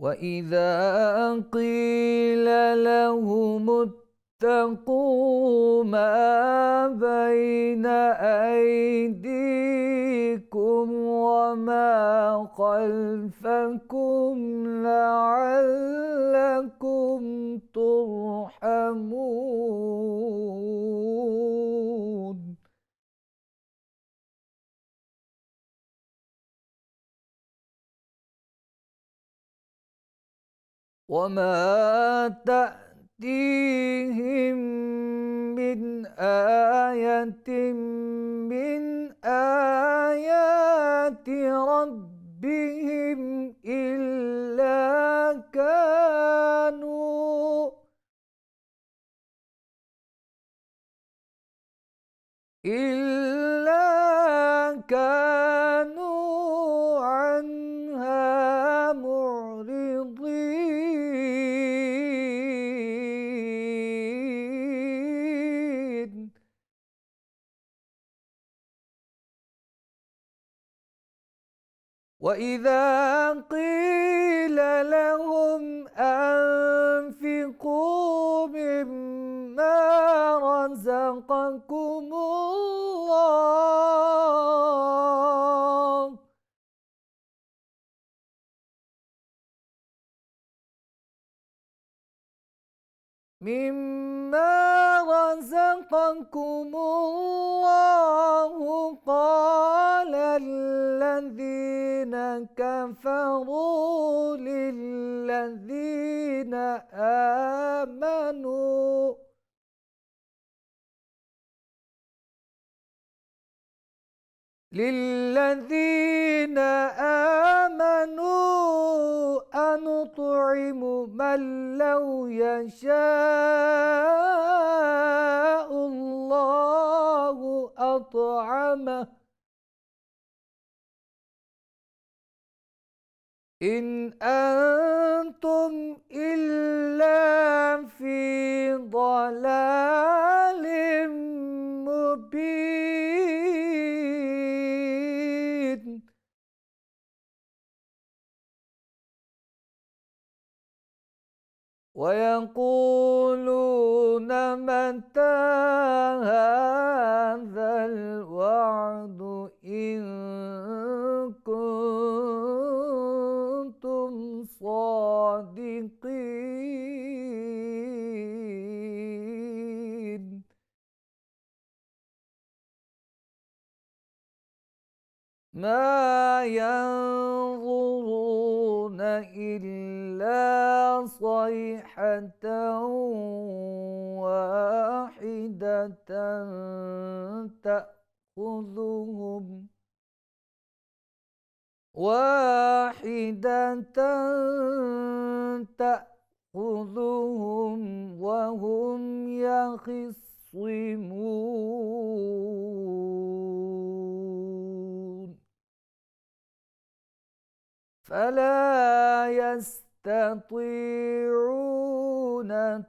وإذا قيل لهم اتقوا ما بين أيديكم وما خلفكم لعلكم ترحمون. وما تأتيهم من آية من آيات ربهم إلا كانوا عنها معرضين. وإذا قيل لهم أنفقوا مما رزقكم الله قال الذين كفروا للذين آمنوا أنطعم من لو يشاء الله أطعمه إن أنتم إلا في ضلال مبين. ويقولون متى هذا الوعد إن كنتم ما ينظرون إلا صيحة واحدة تأخذهم وهم يخصمون فلا يستطيعون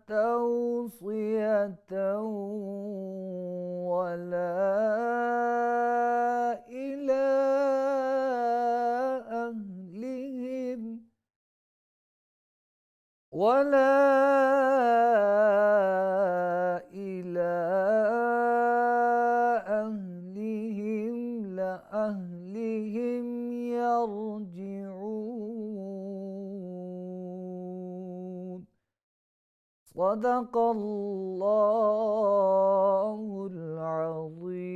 توصية ولا إلى أهلهم لأهلهم يرجعون صدق الله العظيم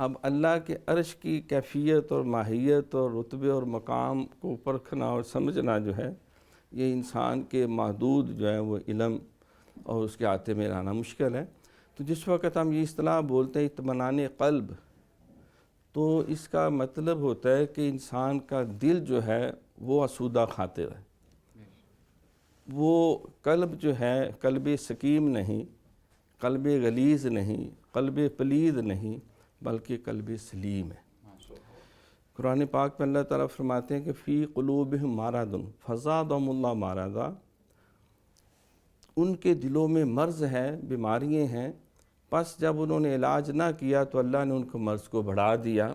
اب اللہ کے عرش کی کیفیت اور ماہیت اور رتبے اور مقام کو پرکھنا اور سمجھنا جو ہے یہ انسان کے محدود جو ہے وہ علم اور اس کے آتے میں لانا مشکل ہے۔ تو جس وقت ہم یہ اصطلاح بولتے ہیں اطمینان قلب، تو اس کا مطلب ہوتا ہے کہ انسان کا دل جو ہے وہ آسودہ خاطر ہے، وہ قلب جو ہے قلب سقیم نہیں، قلب غلیظ نہیں، قلب پلید نہیں، بلکہ قلب سلیم ہے۔ قرآن پاک میں اللہ تعالیٰ فرماتے ہیں کہ فی قلوبہم مرض فزادہم اللہ مرضا، ان کے دلوں میں مرض ہے، بیماریاں ہیں، پس جب انہوں نے علاج نہ کیا تو اللہ نے ان کو مرض کو بڑھا دیا۔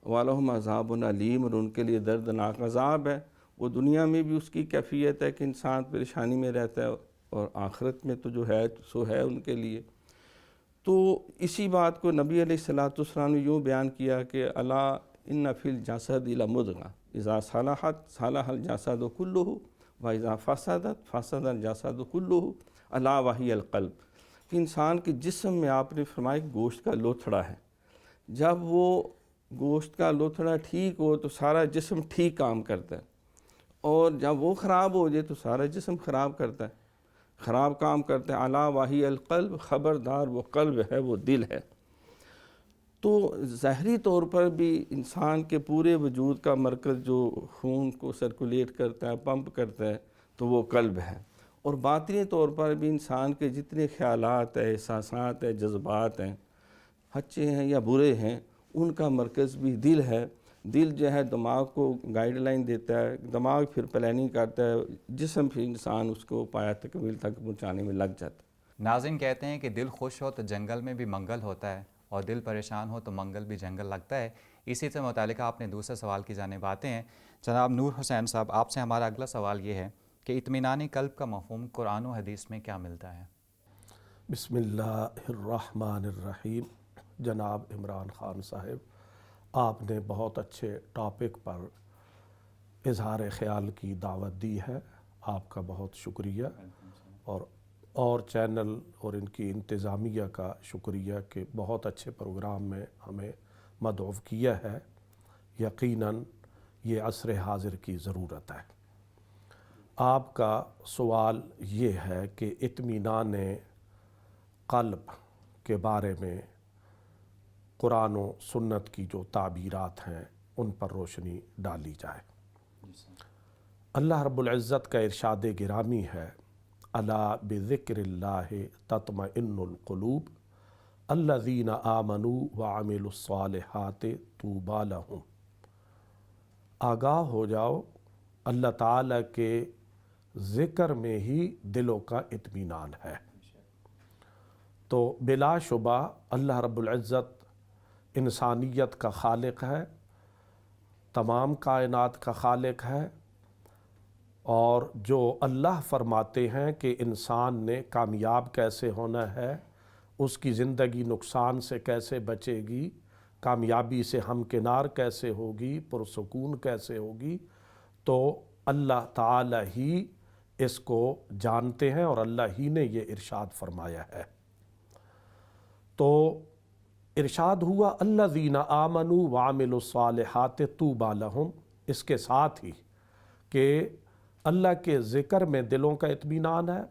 وَلَهُمْ عَذَابٌ عَلِيمٌ، اور ان کے لیے دردناک عذاب ہے۔ وہ دنیا میں بھی اس کی کیفیت ہے کہ انسان پریشانی میں رہتا ہے، اور آخرت میں تو جو ہے سو ہے ان کے لیے۔ تو اسی بات کو نبی علیہ السلام نے یوں بیان کیا کہ الا ان فی الجسد لمضغۃ اذا صلحت صلح الجسد کلہ واذا فسدت فسد الجسد کلہ الا وہی القلب، کہ انسان کے جسم میں آپ نے فرمایا گوشت کا لوتھڑا ہے، جب وہ گوشت کا لوتھڑا ٹھیک ہو تو سارا جسم ٹھیک کام کرتا ہے، اور جب وہ خراب ہو جائے تو سارا جسم خراب کرتا ہے، خراب کام کرتا ہے۔ الا وہی القلب، خبردار وہ قلب ہے، وہ دل ہے۔ تو ظاہری طور پر بھی انسان کے پورے وجود کا مرکز جو خون کو سرکولیٹ کرتا ہے، پمپ کرتا ہے، تو وہ قلب ہے۔ اور باطنی طور پر بھی انسان کے جتنے خیالات ہیں، احساسات ہیں، جذبات ہیں، اچھے ہیں یا برے ہیں، ان کا مرکز بھی دل ہے۔ دل جو ہے دماغ کو گائیڈ لائن دیتا ہے، دماغ پھر پلاننگ کرتا ہے، جسم پھر انسان اس کو پایہ تکمیل تک پہنچانے میں لگ جاتا ہے۔ ناظرین کہتے ہیں کہ دل خوش ہو تو جنگل میں بھی منگل ہوتا ہے، اور دل پریشان ہو تو منگل بھی جنگل لگتا ہے۔ اسی سے متعلقہ آپ نے دوسرے سوال کی جانب آتے ہیں۔ جناب نور حسین صاحب، آپ سے ہمارا اگلا سوال یہ ہے کہ اطمینان قلب کا مفہوم قرآن و حدیث میں کیا ملتا ہے؟ بسم اللہ الرحمن الرحیم۔ جناب عمران خان صاحب، آپ نے بہت اچھے ٹاپک پر اظہار خیال کی دعوت دی ہے، آپ کا بہت شکریہ، اور چینل اور ان کی انتظامیہ کا شکریہ کہ بہت اچھے پروگرام میں ہمیں مدعو کیا ہے۔ یقیناً یہ عصر حاضر کی ضرورت ہے۔ آپ کا سوال یہ ہے کہ اطمینان قلب کے بارے میں قرآن و سنت کی جو تعبیرات ہیں ان پر روشنی ڈالی جائے۔ اللہ رب العزت کا ارشاد گرامی ہے، الا بذکر اللہ تطمئن القلوب الذین آمنوا وعملوا الصالحات طوبی لہم۔ آگاہ ہو جاؤ، اللہ تعالیٰ کے ذکر میں ہی دلوں کا اطمینان ہے۔ تو بلا شبہ اللہ رب العزت انسانیت کا خالق ہے، تمام کائنات کا خالق ہے، اور جو اللہ فرماتے ہیں کہ انسان نے کامیاب کیسے ہونا ہے، اس کی زندگی نقصان سے کیسے بچے گی، کامیابی سے ہمکنار کیسے ہوگی، پرسکون کیسے ہوگی، تو اللہ تعالی ہی اس کو جانتے ہیں، اور اللہ ہی نے یہ ارشاد فرمایا ہے۔ تو ارشاد ہوا الذین آمنوا وعملوا الصالحات طوبی لہم، اس کے ساتھ ہی کہ اللہ کے ذکر میں دلوں کا اطمینان ہے۔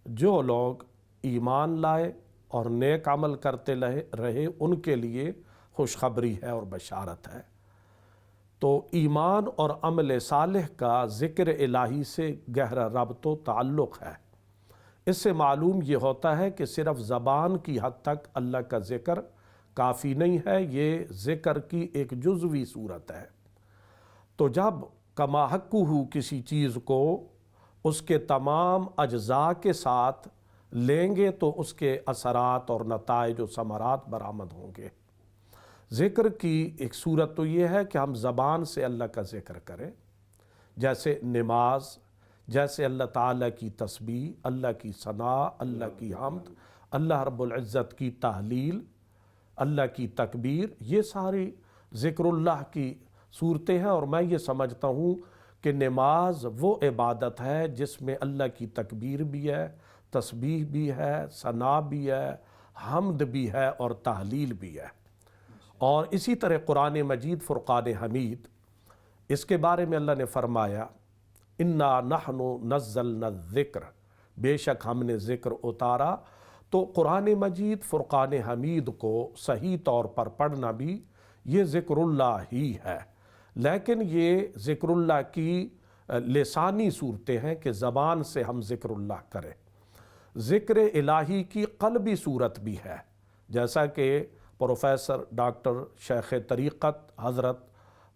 جو لوگ ایمان لائے اور نیک عمل کرتے رہے ان کے لیے خوشخبری ہے اور بشارت ہے۔ تو ایمان اور عمل صالح کا ذکر الہی سے گہرا ربط و تعلق ہے۔ اس سے معلوم یہ ہوتا ہے کہ صرف زبان کی حد تک اللہ کا ذکر کافی نہیں ہے، یہ ذکر کی ایک جزوی صورت ہے۔ تو جب کما حقہ کسی چیز کو اس کے تمام اجزاء کے ساتھ لیں گے تو اس کے اثرات اور نتائج و ثمرات برآمد ہوں گے۔ ذکر کی ایک صورت تو یہ ہے کہ ہم زبان سے اللہ کا ذکر کریں، جیسے نماز، جیسے اللہ تعالیٰ کی تسبیح، اللہ کی ثنا، اللہ کی حمد، اللہ رب العزت کی تحلیل، اللہ کی تکبیر، یہ ساری ذکر اللہ کی صورتیں ہیں۔ اور میں یہ سمجھتا ہوں کہ نماز وہ عبادت ہے جس میں اللہ کی تکبیر بھی ہے، تسبیح بھی ہے، ثنا بھی ہے، حمد بھی ہے اور تحلیل بھی ہے۔ اور اسی طرح قرآن مجید فرقان حمید، اس کے بارے میں اللہ نے فرمایا انا نحن نزلنا الذکر، بے شک ہم نے ذکر اتارا۔ تو قرآن مجید فرقان حمید کو صحیح طور پر پڑھنا بھی یہ ذکر اللہ ہی ہے، لیکن یہ ذکر اللہ کی لسانی صورتیں ہیں کہ زبان سے ہم ذکر اللہ کریں۔ ذکر الہی کی قلبی صورت بھی ہے، جیسا کہ پروفیسر ڈاکٹر شیخ طریقت حضرت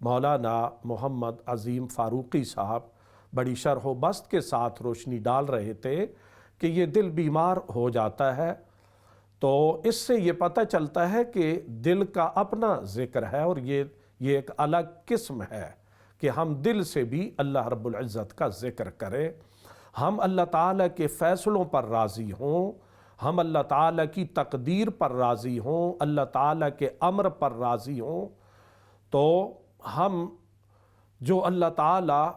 مولانا محمد عظیم فاروقی صاحب بڑی شرح و بسط کے ساتھ روشنی ڈال رہے تھے کہ یہ دل بیمار ہو جاتا ہے، تو اس سے یہ پتہ چلتا ہے کہ دل کا اپنا ذکر ہے، اور یہ ایک الگ قسم ہے کہ ہم دل سے بھی اللہ رب العزت کا ذکر کریں، ہم اللہ تعالیٰ کے فیصلوں پر راضی ہوں، ہم اللہ تعالیٰ کی تقدیر پر راضی ہوں، اللہ تعالیٰ کے امر پر راضی ہوں، تو ہم جو اللہ تعالیٰ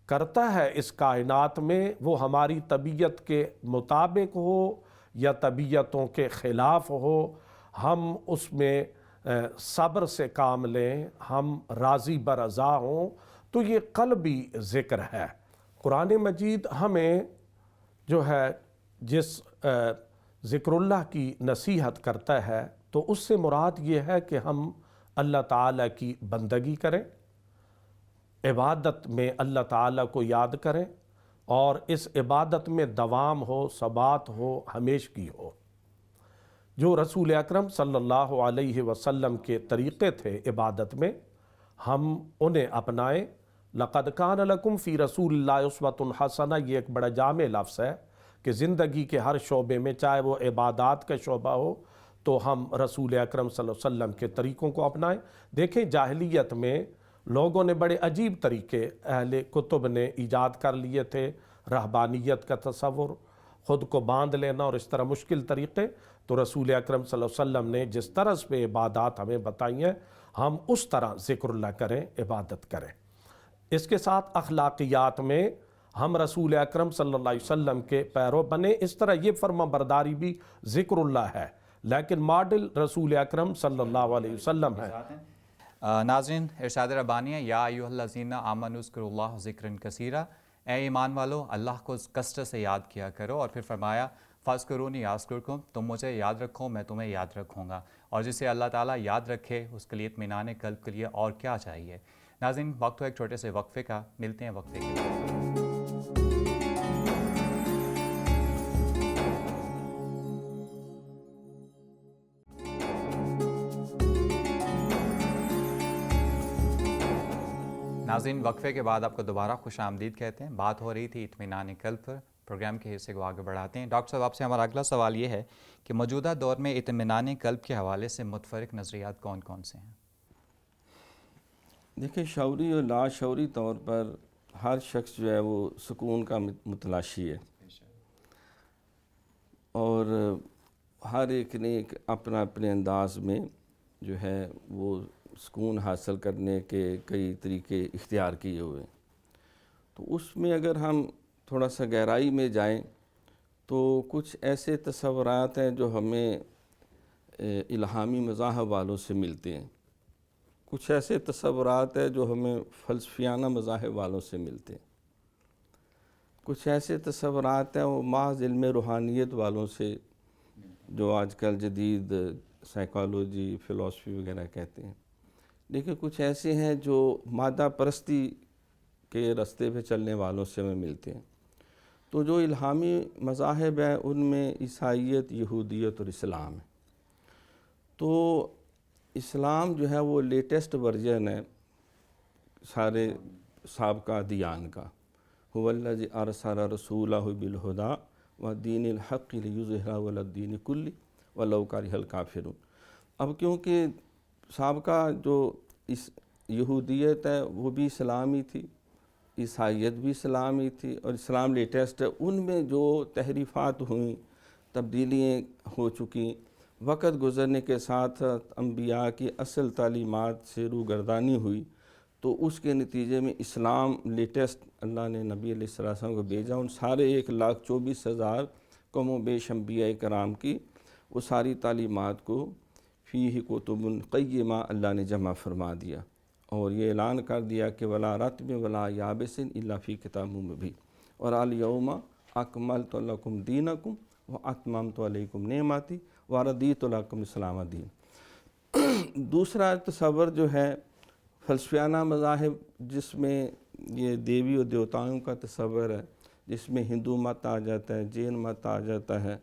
کرتا ہے اس کائنات میں وہ ہماری طبیعت کے مطابق ہو یا طبیعتوں کے خلاف ہو، ہم اس میں صبر سے کام لیں، ہم راضی برضا ہوں، تو یہ قلبی ذکر ہے۔ قرآن مجید ہمیں جو ہے جس ذکر اللہ کی نصیحت کرتا ہے تو اس سے مراد یہ ہے کہ ہم اللہ تعالیٰ کی بندگی کریں، عبادت میں اللہ تعالیٰ کو یاد کریں، اور اس عبادت میں دوام ہو، ثبات ہو، ہمیشگی ہو۔ جو رسول اکرم صلی اللہ علیہ وسلم کے طریقے تھے عبادت میں، ہم انہیں اپنائیں۔ لقد کان لکم فی رسول اللہ اسوۃ حسنہ، یہ ایک بڑا جامع لفظ ہے کہ زندگی کے ہر شعبے میں، چاہے وہ عبادات کا شعبہ ہو، تو ہم رسول اکرم صلی اللہ علیہ وسلم کے طریقوں کو اپنائیں۔ دیکھیں جاہلیت میں لوگوں نے بڑے عجیب طریقے اہل کتب نے ایجاد کر لیے تھے، رہبانیت کا تصور، خود کو باندھ لینا اور اس طرح مشکل طریقے۔ تو رسول اکرم صلی اللہ علیہ وسلم نے جس طرح پہ عبادات ہمیں بتائی ہیں، ہم اس طرح ذکر اللہ کریں، عبادت کریں۔ اس کے ساتھ اخلاقیات میں ہم رسول اکرم صلی اللہ علیہ وسلم کے پیرو بنے، اس طرح یہ فرما برداری بھی ذکر اللہ ہے، لیکن ماڈل رسول اکرم صلی اللہ علیہ وسلم ہے۔ ناظرین، ارشاد ربانی ہے یا ایھا الذین آمنوا اذکروا اللہ ذکرا کثیرا، اے ایمان والو اللہ کو کثرت سے یاد کیا کرو، اور پھر فرمایا فاذکرونی اذکرکم، تم مجھے یاد رکھو میں تمہیں یاد رکھوں گا۔ اور جسے اللہ تعالیٰ یاد رکھے اس کے لیے اطمینان قلب کے لیے اور کیا چاہیے۔ ناظرین، وقت ہو ایک چھوٹے سے وقفے کا، ملتے ہیں وقفے کے بعد۔ ناظرین، وقفے کے بعد آپ کو دوبارہ خوش آمدید کہتے ہیں۔ بات ہو رہی تھی اطمینان قلب پر، پروگرام کے حصے کو آگے بڑھاتے ہیں۔ ڈاکٹر صاحب، آپ سے ہمارا اگلا سوال یہ ہے کہ موجودہ دور میں اطمینان قلب کے حوالے سے متفرق نظریات کون کون سے ہیں؟ دیکھیں، شعوری اور لاشعوری طور پر ہر شخص جو ہے وہ سکون کا متلاشی ہے، اور ہر ایک نے ایک اپنے انداز میں جو ہے وہ سکون حاصل کرنے کے کئی طریقے اختیار کیے ہوئے ہیں۔ تو اس میں اگر ہم تھوڑا سا گہرائی میں جائیں تو کچھ ایسے تصورات ہیں جو ہمیں الہامی مذاہب والوں سے ملتے ہیں، کچھ ایسے تصورات ہیں جو ہمیں فلسفیانہ مذاہب والوں سے ملتے ہیں، کچھ ایسے تصورات ہیں وہ محض علم روحانیت والوں سے، جو آج کل جدید سائیکالوجی، فلسفی وغیرہ کہتے ہیں، لیکن کچھ ایسے ہیں جو مادہ پرستی کے راستے پہ چلنے والوں سے ہمیں ملتے ہیں۔ تو جو الہامی مذاہب ہیں ان میں عیسائیت، یہودیت اور اسلام ہے۔ تو اسلام جو ہے وہ لیٹسٹ ورژن ہے سارے سابقہ ادیان کا، هو الذی ارسل رسولہ بالہدی ودین الحق لیظہرہ علی الدین کلہ ولو کرہ الکافرون۔ اب کیونکہ سابقہ جو یہودیت ہے وہ بھی اسلامی تھی، عیسائیت بھی اسلامی تھی، اور اسلام لیٹسٹ ہے، ان میں جو تحریفات ہوئیں، تبدیلیاں ہو چکی، وقت گزرنے کے ساتھ انبیاء کی اصل تعلیمات سے روگردانی ہوئی، تو اس کے نتیجے میں اسلام لیٹسٹ اللہ نے نبی علیہ السلام کو بھیجا، ان سارے 1,24,000 کم و بیش انبیاء کرام کی وہ ساری تعلیمات کو فیہ کتب قیمہ اللہ نے جمع فرما دیا، اور یہ اعلان کر دیا کہ ولا رطب ولا یابس الا فی کتاب مبین، اور الیوم اکملت لکم دینکم واتممت علیکم نعمتی ورضیت لکم الاسلام دین۔ دوسرا تصور جو ہے فلسفیانہ مذاہب، جس میں یہ دیوی و دیوتاؤں کا تصور ہے، جس میں ہندو مت آ جاتا ہے، جین مت آ جاتا ہے،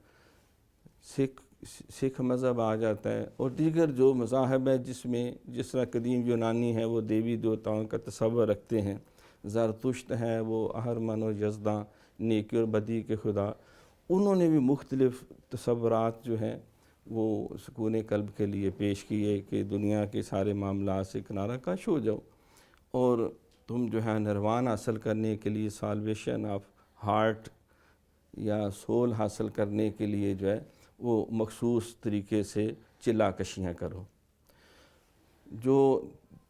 سکھ مذہب آ جاتا ہے، اور دیگر جو مذاہب ہے جس میں جس طرح قدیم یونانی ہے وہ دیوی دیوتاؤں کا تصور رکھتے ہیں، زرتشت ہے وہ اہرمن و یزداں نیکی اور بدی کے خدا، انہوں نے بھی مختلف تصورات جو ہیں وہ سکون قلب کے لیے پیش کیے کہ دنیا کے سارے معاملات سے کنارہ کش ہو جاؤ، اور تم جو ہے نروان حاصل کرنے کے لیے، سالویشن آف ہارٹ یا سول حاصل کرنے کے لیے جو ہے وہ مخصوص طریقے سے چلا کشیاں کرو۔ جو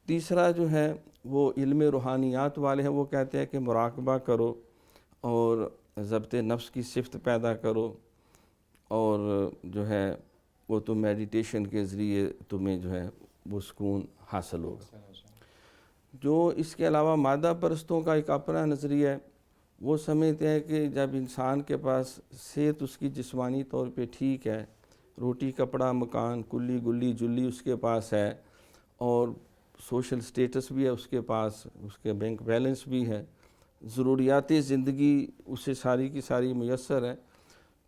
تیسرا جو ہے وہ علم روحانیات والے ہیں، وہ کہتے ہیں کہ مراقبہ کرو اور ضبط نفس کی صفت پیدا کرو، اور جو ہے وہ تم میڈیٹیشن کے ذریعے تمہیں جو ہے وہ سکون حاصل ہوگا۔ جو اس کے علاوہ مادہ پرستوں کا ایک اپنا نظریہ ہے، وہ سمجھتے ہیں کہ جب انسان کے پاس صحت اس کی جسمانی طور پہ ٹھیک ہے، روٹی کپڑا مکان کلی گلی جلی اس کے پاس ہے، اور سوشل سٹیٹس بھی ہے اس کے پاس، اس کے بینک بیلنس بھی ہے، ضروریات زندگی اسے ساری کی ساری میسر ہے،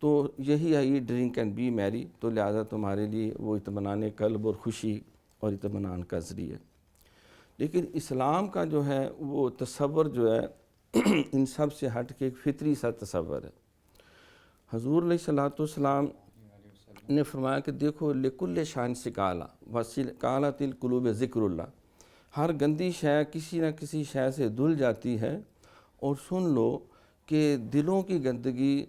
تو یہی ہے، یہ ڈرنک اینڈ بی میری، تو لہٰذا تمہارے لیے وہ اطمینان قلب اور خوشی اور اطمینان کا ذریعہ۔ لیکن اسلام کا جو ہے وہ تصور جو ہے ان سب سے ہٹ کے ایک فطری سا تصور ہے۔ حضور علیہ الصلوۃ والسلام نے فرمایا کہ دیکھو لکل شان سکالا وسکالۃ القلوب ذکر اللہ، ہر گندی شے کسی نہ کسی شے سے دھل جاتی ہے، اور سن لو کہ دلوں کی گندگی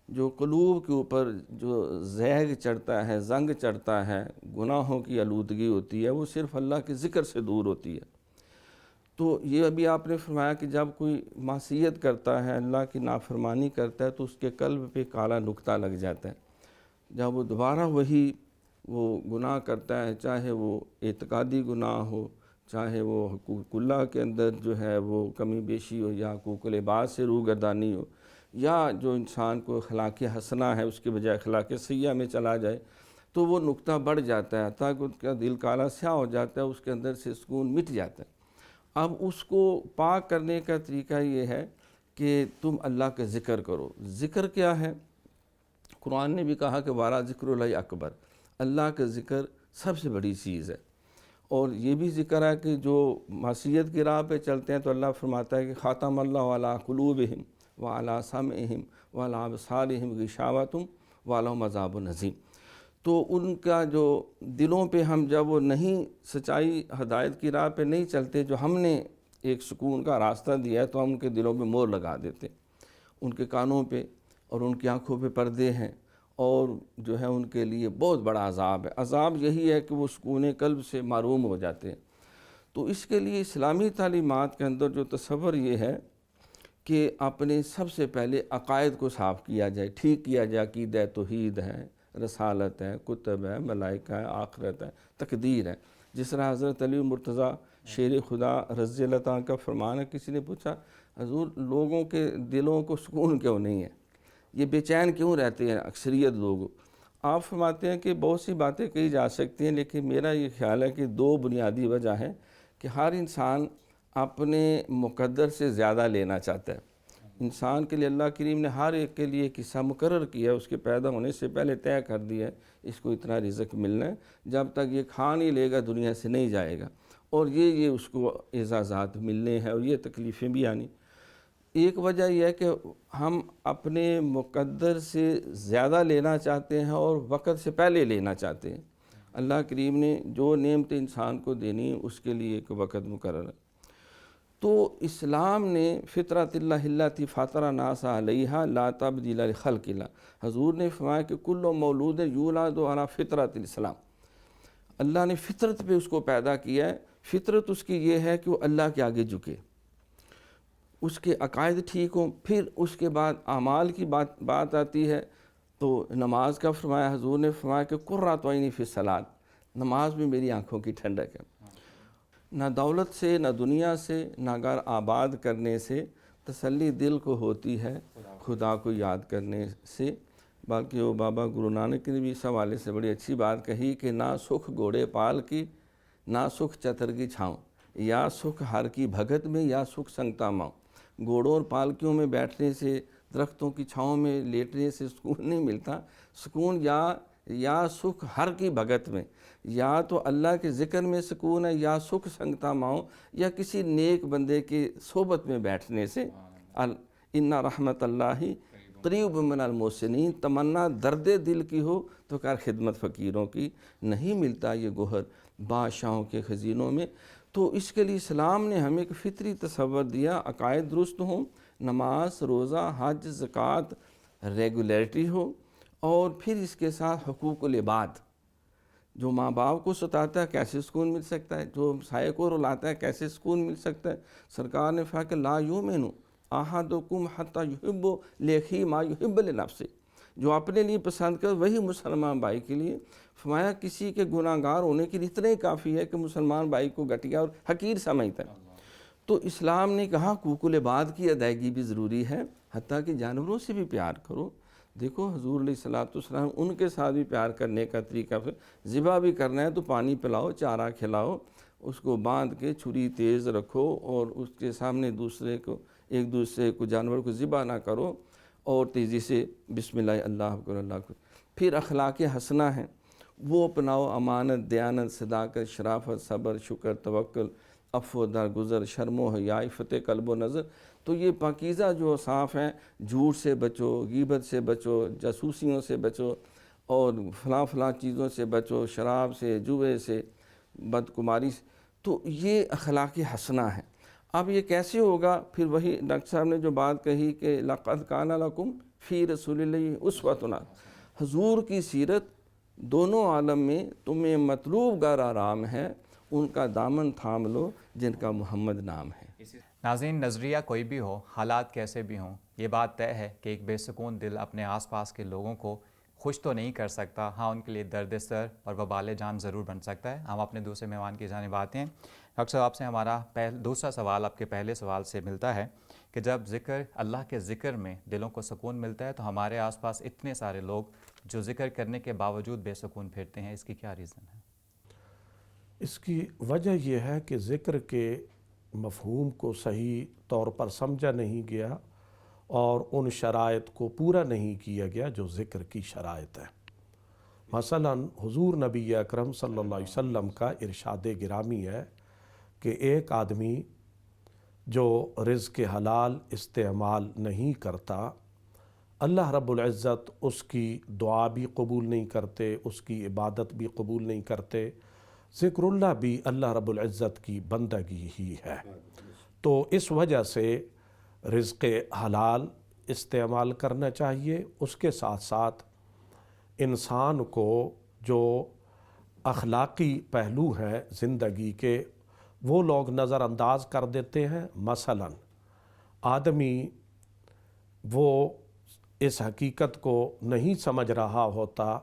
جو قلوب کے اوپر جو زیغ چڑھتا ہے، زنگ چڑھتا ہے، گناہوں کی آلودگی ہوتی ہے، وہ صرف اللہ کے ذکر سے دور ہوتی ہے۔ تو یہ ابھی آپ نے فرمایا کہ جب کوئی معصیت کرتا ہے، اللہ کی نافرمانی کرتا ہے، تو اس کے قلب پہ کالا نقطہ لگ جاتا ہے۔ جب وہ دوبارہ وہی وہ گناہ کرتا ہے، چاہے وہ اعتقادی گناہ ہو، چاہے وہ حقوق اللہ کے اندر جو ہے وہ کمی بیشی ہو، یا حقوق العباد سے روگردانی ہو، یا جو انسان کو اخلاق حسنہ ہے اس کے بجائے اخلاق سیئہ میں چلا جائے، تو وہ نقطہ بڑھ جاتا ہے، حتیٰ کہ اس کا دل کالا سیاہ ہو جاتا ہے، اس کے اندر سے سکون مٹ جاتا ہے۔ اب اس کو پاک کرنے کا طریقہ یہ ہے کہ تم اللہ کا ذکر کرو۔ ذکر کیا ہے؟ قرآن نے بھی کہا کہ وارا ذکر اللہ اکبر، اللہ کا ذکر سب سے بڑی چیز ہے۔ اور یہ بھی ذکر ہے کہ جو معصیت کی راہ پہ چلتے ہیں تو اللہ فرماتا ہے کہ خاتم اللہ علی قلوبہم وعلی سمعہم وعلی ابصارہم غشاوۃ ولہم عذاب عظیم۔ تو ان کا جو دلوں پہ ہم جب وہ نہیں سچائی ہدایت کی راہ پہ نہیں چلتے، جو ہم نے ایک سکون کا راستہ دیا ہے، تو ہم ان کے دلوں پہ مور لگا دیتے، ان کے کانوں پہ اور ان کی آنکھوں پہ پردے ہیں، اور جو ہے ان کے لیے بہت بڑا عذاب ہے۔ عذاب یہی ہے کہ وہ سکون قلب سے محروم ہو جاتے ہیں۔ تو اس کے لیے اسلامی تعلیمات کے اندر جو تصور یہ ہے کہ اپنے سب سے پہلے عقائد کو صاف کیا جائے، ٹھیک کیا جائے، عقیدہ توحید ہے، رسالت ہے، کتب ہے، ملائکہ ہے، آخرت ہے، تقدیر ہے۔ جس طرح حضرت علی مرتضیٰ شیر خدا رضی اللہ تعالیٰ کا فرمان ہے، کسی نے پوچھا حضور لوگوں کے دلوں کو سکون کیوں نہیں ہے، یہ بے چین کیوں رہتے ہیں اکثریت لوگ؟ آپ فرماتے ہیں کہ بہت سی باتیں کہی جا سکتی ہیں، لیکن میرا یہ خیال ہے کہ دو بنیادی وجہ ہیں کہ ہر انسان اپنے مقدر سے زیادہ لینا چاہتا ہے۔ انسان کے لیے اللہ کریم نے ہر ایک کے لیے ایک حصہ مقرر کیا ہے، اس کے پیدا ہونے سے پہلے طے کر دیا ہے اس کو اتنا رزق ملنا ہے، جب تک یہ کھا نہیں لے گا دنیا سے نہیں جائے گا، اور یہ اس کو اعزازات ملنے ہیں اور یہ تکلیفیں بھی آنی۔ ایک وجہ یہ ہے کہ ہم اپنے مقدر سے زیادہ لینا چاہتے ہیں اور وقت سے پہلے لینا چاہتے ہیں۔ اللہ کریم نے جو نعمت انسان کو دینی اس کے لیے ایک وقت مقرر ہے۔ تو اسلام نے فطرت اللہ التی فاطر الناس علیہا لا تبدیل لخلق اللہ، حضور نے فرمایا کہ کل مولود یولد علی فطرت الاسلام، اللہ نے فطرت پہ اس کو پیدا کیا ہے۔ فطرت اس کی یہ ہے کہ وہ اللہ کے آگے جھکے، اس کے عقائد ٹھیک ہوں۔ پھر اس کے بعد اعمال کی بات آتی ہے، تو نماز کا فرمایا، حضور نے فرمایا کہ قرۃ عینی فی الصلاۃ، نماز میں میری آنکھوں کی ٹھنڈک ہے۔ نہ دولت سے، نہ دنیا سے، نہ گھر آباد کرنے سے تسلی دل کو ہوتی ہے خدا کو یاد کرنے سے۔ بلکہ وہ بابا گرو نانک نے بھی اس حوالے سے بڑی اچھی بات کہی کہ نہ سکھ گھوڑے پال کی، نہ سکھ چتر کی چھاؤں، یا سکھ ہر کی بھگت میں، یا سکھ سنگتا ماؤں۔ گھوڑوں اور پالکیوں میں بیٹھنے سے، درختوں کی چھاؤں میں لیٹنے سے سکون نہیں ملتا۔ سکون یا سکھ ہر کی بھگت میں، یا تو اللہ کے ذکر میں سکون ہے، یا سکھ سنگتا ماؤں، یا کسی نیک بندے کی صحبت میں بیٹھنے سے۔ ان رحمت اللہ قریب من المحسنین، تمنا درد دل کی ہو تو کر خدمت فقیروں کی، نہیں ملتا یہ گوہر بادشاہوں کے خزینوں میں۔ تو اس کے لیے اسلام نے ہمیں ایک فطری تصور دیا، عقائد درست ہوں، نماز، روزہ، حج، زکوٰۃ ریگولیرٹی ہو، اور پھر اس کے ساتھ حقوق العباد۔ جو ماں باپ کو ستاتا ہے کیسے سکون مل سکتا ہے، جو سائے کو رلاتا ہے کیسے سکون مل سکتا ہے۔ سرکار نے فرمایا کہ لا یؤمن احدکم حتی یحب لاخیہ ما یحب لنفسہ، جو اپنے لیے پسند کر وہی مسلمان بھائی کے لیے۔ فرمایا کسی کے گناہ گار ہونے کے لیے اتنا ہی کافی ہے کہ مسلمان بھائی کو گھٹیا اور حقیر سمجھتا ہے۔ تو اسلام نے کہا حقوق العباد کی ادائیگی بھی ضروری ہے، حتیٰ کہ جانوروں سے بھی پیار کرو۔ دیکھو حضور علیہ الصلوۃ والسلام ان کے ساتھ بھی پیار کرنے کا طریقہ، ذبح بھی کرنا ہے تو پانی پلاؤ، چارہ کھلاؤ، اس کو باندھ کے چھری تیز رکھو، اور اس کے سامنے ایک دوسرے کو جانور کو ذبح نہ کرو، اور تیزی سے بسم اللہ اللہ اکبر اللہ اکبر۔ پھر اخلاق حسنہ ہیں، وہ اپناؤ، امانت، دیانت، صداقت، شرافت، صبر، شکر، توکل، عفو، درگزر، شرم و حیا، عفت قلب و نظر۔ تو یہ پاکیزہ جو اوصاف ہیں، جھوٹ سے بچو، غیبت سے بچو، جاسوسیوں سے بچو، اور فلاں چیزوں سے بچو، شراب سے، جوئے سے، بدکماری سے۔ تو یہ اخلاق حسنہ ہے۔ اب یہ کیسے ہوگا؟ پھر وہی ڈاکٹر صاحب نے جو بات کہی کہ لقد کان لکم فی رسول اللہ اسوۃ حسنہ، حضور کی سیرت دونوں عالم میں تمہیں مطلوب گر آرام ہے، ان کا دامن تھام لو جن کا محمد نام ہے۔ ناظرین، نظریہ کوئی بھی ہو، حالات کیسے بھی ہوں، یہ بات طے ہے کہ ایک بے سکون دل اپنے آس پاس کے لوگوں کو خوش تو نہیں کر سکتا، ہاں ان کے لیے درد سر اور وبال جان ضرور بن سکتا ہے۔ ہم اپنے دوسرے مہمان کی جانب آتے ہیں۔ ڈاکٹر صاحب، آپ سے ہمارا دوسرا سوال آپ کے پہلے سوال سے ملتا ہے کہ جب اللہ کے ذکر میں دلوں کو سکون ملتا ہے تو ہمارے آس پاس اتنے سارے لوگ جو ذکر کرنے کے باوجود بے سکون پھرتے ہیں، اس کی کیا ریزن ہے؟ اس کی وجہ یہ ہے کہ ذکر کے مفہوم کو صحیح طور پر سمجھا نہیں گیا، اور ان شرائط کو پورا نہیں کیا گیا جو ذکر کی شرائط ہے۔ مثلا حضور نبی اکرم صلی اللہ علیہ وسلم کا ارشاد گرامی ہے کہ ایک آدمی جو رزق حلال استعمال نہیں کرتا، اللہ رب العزت اس کی دعا بھی قبول نہیں کرتے، اس کی عبادت بھی قبول نہیں کرتے۔ ذکر اللہ بھی اللہ رب العزت کی بندگی ہی ہے۔ تو اس وجہ سے رزق حلال استعمال کرنا چاہیے۔ اس کے ساتھ ساتھ انسان کو جو اخلاقی پہلو ہیں زندگی کے، وہ لوگ نظر انداز کر دیتے ہیں۔ مثلا آدمی وہ اس حقیقت کو نہیں سمجھ رہا ہوتا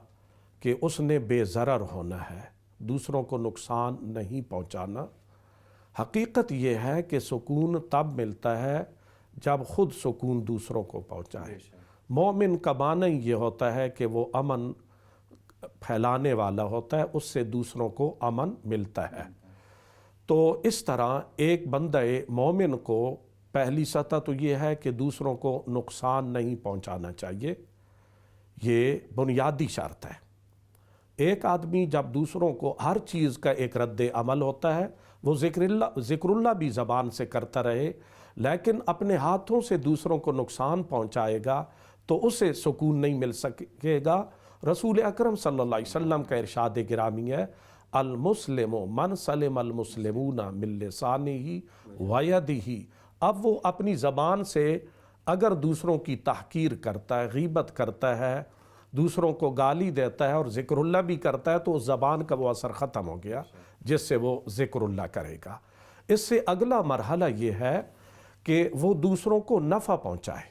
کہ اس نے بے ضرر ہونا ہے، دوسروں کو نقصان نہیں پہنچانا۔ حقیقت یہ ہے کہ سکون تب ملتا ہے جب خود سکون دوسروں کو پہنچائے۔ مومن کا معنی یہ ہوتا ہے کہ وہ امن پھیلانے والا ہوتا ہے، اس سے دوسروں کو امن ملتا ہے۔ تو اس طرح ایک بندہ مومن کو پہلی سطح تو یہ ہے کہ دوسروں کو نقصان نہیں پہنچانا چاہیے، یہ بنیادی شرط ہے۔ ایک آدمی جب دوسروں کو ہر چیز کا ایک رد عمل ہوتا ہے، وہ ذکر اللہ بھی زبان سے کرتا رہے، لیکن اپنے ہاتھوں سے دوسروں کو نقصان پہنچائے گا تو اسے سکون نہیں مل سکے گا۔ رسول اکرم صلی اللہ علیہ وسلم کا ارشاد گرامی ہے، المسلم من سلم المسلمون من لسانہ ویدہ۔ اب وہ اپنی زبان سے اگر دوسروں کی تحقیر کرتا ہے، غیبت کرتا ہے، دوسروں کو گالی دیتا ہے اور ذکر اللہ بھی کرتا ہے، تو اس زبان کا وہ اثر ختم ہو گیا جس سے وہ ذکر اللہ کرے گا۔ اس سے اگلا مرحلہ یہ ہے کہ وہ دوسروں کو نفع پہنچائے۔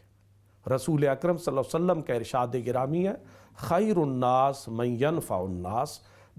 رسول اکرم صلی اللہ علیہ وسلم کا ارشاد گرامی ہے، خیر الناس من ینفع الناس،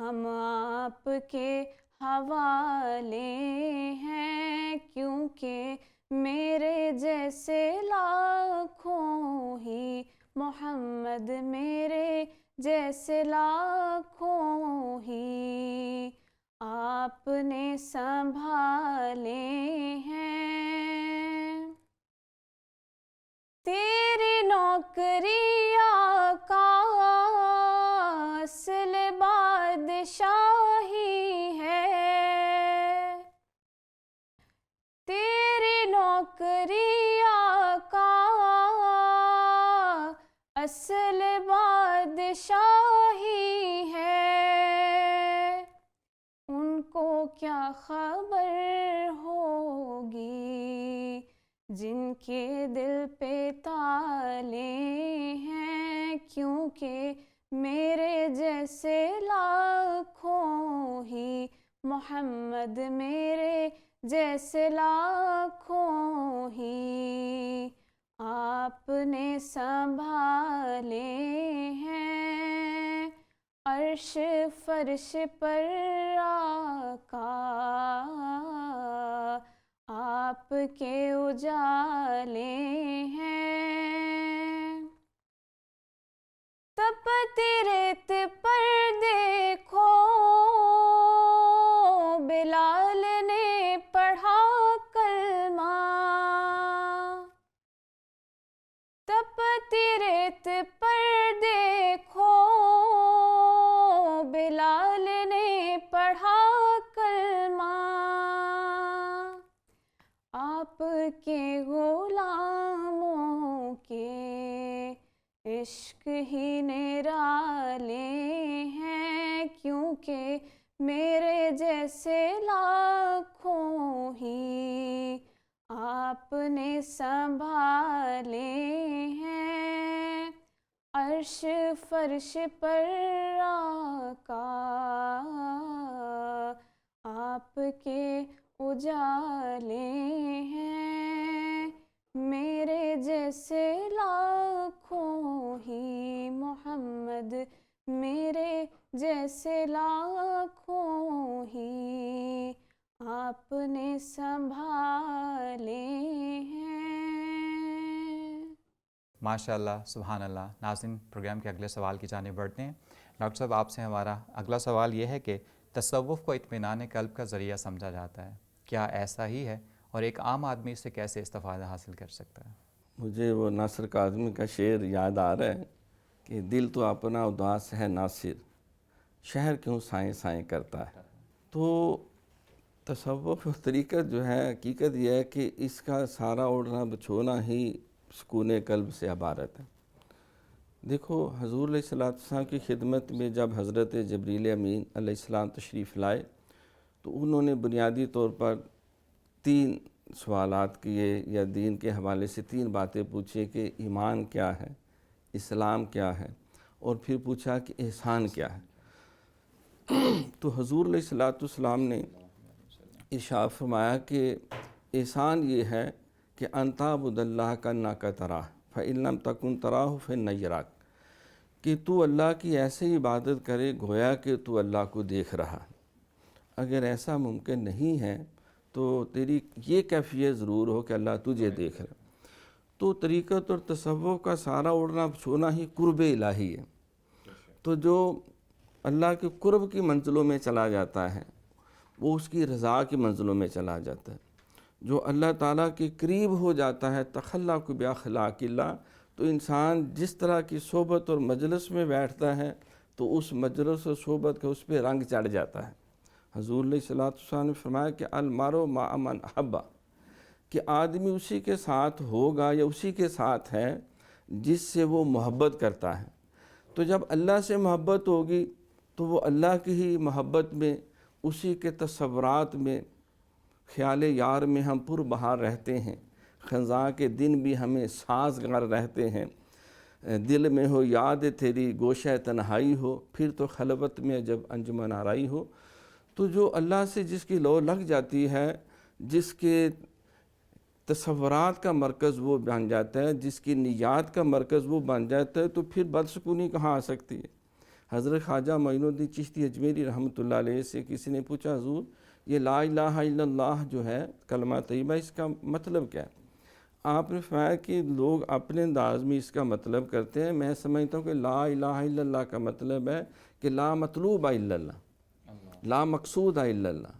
ہم آپ کے حوالے ہیں، کیونکہ میرے جیسے لاکھوں ہی محمد میرے جیسے لاکھوں ہی آپ نے سنبھالے ہیں۔ تیری نوکری آقا اصل بادشاہی ہے، تیری نوکری آقا اصل بادشاہی ہے، ان کو کیا خبر ہوگی جن کے دل پہ تالے ہیں، کیونکہ میرے جیسے لاکھوں ہی محمد میرے جیسے لاکھوں ہی آپ نے سنبھالے ہیں۔ عرش فرش پر آقا آپ کے اجالے ہیں، تپتی ریت پر دیکھو بلال نے پڑھا کلمہ، تپتی ریت پر دیکھو بلال نے پڑھا کلمہ، آپ کے غلاموں کے عشق ہی نرالے ہیں، کیونکہ میرے جیسے لاکھوں ہی آپ نے سنبھالے ہیں۔ عرش فرش پر آقا آپ کے اجالے ہیں، میرے جیسے لاکھوں ہی محمد میرے جیسے لاکھوں ہی آپ نے سنبھالے ہیں۔ ماشاءاللہ، سبحان اللہ۔ ناظرین، پروگرام کے اگلے سوال کی جانب بڑھتے ہیں۔ ڈاکٹر صاحب، آپ سے ہمارا اگلا سوال یہ ہے کہ تصوف کو اطمینان قلب کا ذریعہ سمجھا جاتا ہے، کیا ایسا ہی ہے؟ اور ایک عام آدمی اس سے کیسے استفادہ حاصل کر سکتا ہے؟ مجھے وہ ناصر کاظمی کا شعر یاد آ رہا ہے کہ دل تو اپنا اداس ہے ناصر، شہر کیوں سائیں سائیں کرتا ہے۔ تو تصوف اور طریقت جو ہے، حقیقت یہ ہے کہ اس کا سارا اوڑھنا بچھونا ہی سکون قلب سے عبارت ہے۔ دیکھو، حضور علیہ السلام کی خدمت میں جب حضرت جبریل امین علیہ السلام تشریف لائے تو انہوں نے بنیادی طور پر 3 سوالات کیے، یا دین کے حوالے سے 3 باتیں پوچھیں کہ ایمان کیا ہے، اسلام کیا ہے، اور پھر پوچھا کہ احسان کیا ہے۔ تو حضور علیہ السلام نے ارشاد فرمایا کہ احسان یہ ہے کہ ان تعبد اللہ کانک تراہ فإن لم تکن تراہ فإنہ یراک، کہ تو اللہ کی ایسے عبادت کرے گویا کہ تو اللہ کو دیکھ رہا۔ اگر ایسا ممکن نہیں ہے تو تیری یہ کیفیت ضرور ہو کہ اللہ تجھے دیکھ رہا۔ تو طریقت اور تصوف کا سارا اڑنا چھونا ہی قرب الہی ہے۔ تو جو اللہ کے قرب کی منزلوں میں چلا جاتا ہے وہ اس کی رضا کی منزلوں میں چلا جاتا ہے۔ جو اللہ تعالیٰ کے قریب ہو جاتا ہے تخلق باخلاق اللہ، تو انسان جس طرح کی صحبت اور مجلس میں بیٹھتا ہے تو اس مجلس اور صحبت کا اس پہ رنگ چڑھ جاتا ہے۔ حضور علیہ السلام نے فرمایا کہ المرء مع من احب، کہ آدمی اسی کے ساتھ ہوگا یا اسی کے ساتھ ہے جس سے وہ محبت کرتا ہے۔ تو جب اللہ سے محبت ہوگی تو وہ اللہ کی ہی محبت میں، اسی کے تصورات میں، خیال یار میں ہم پر بہار رہتے ہیں۔ خزاں کے دن بھی ہمیں سازگار رہتے ہیں۔ دل میں ہو یاد تیری گوشہ تنہائی ہو، پھر تو خلوت میں جب انجمن آرائی ہو۔ تو جو اللہ سے جس کی لو لگ جاتی ہے، جس کے تصورات کا مرکز وہ بن جاتا ہے، جس کی نیات کا مرکز وہ بن جاتا ہے، تو پھر بدسکونی کہاں آ سکتی ہے؟ حضرت خواجہ معین الدین چشتی اجمیری رحمۃ اللہ علیہ سے کسی نے پوچھا حضور یہ لا الہ الا اللہ جو ہے کلمہ طیبہ اس کا مطلب کیا ہے؟ آپ نے فرمایا کہ لوگ اپنے انداز میں اس کا مطلب کرتے ہیں، میں سمجھتا ہوں کہ لا الہ الا اللہ کا مطلب ہے کہ لا مطلوب الا اللہ، لا مقصود الا اللہ،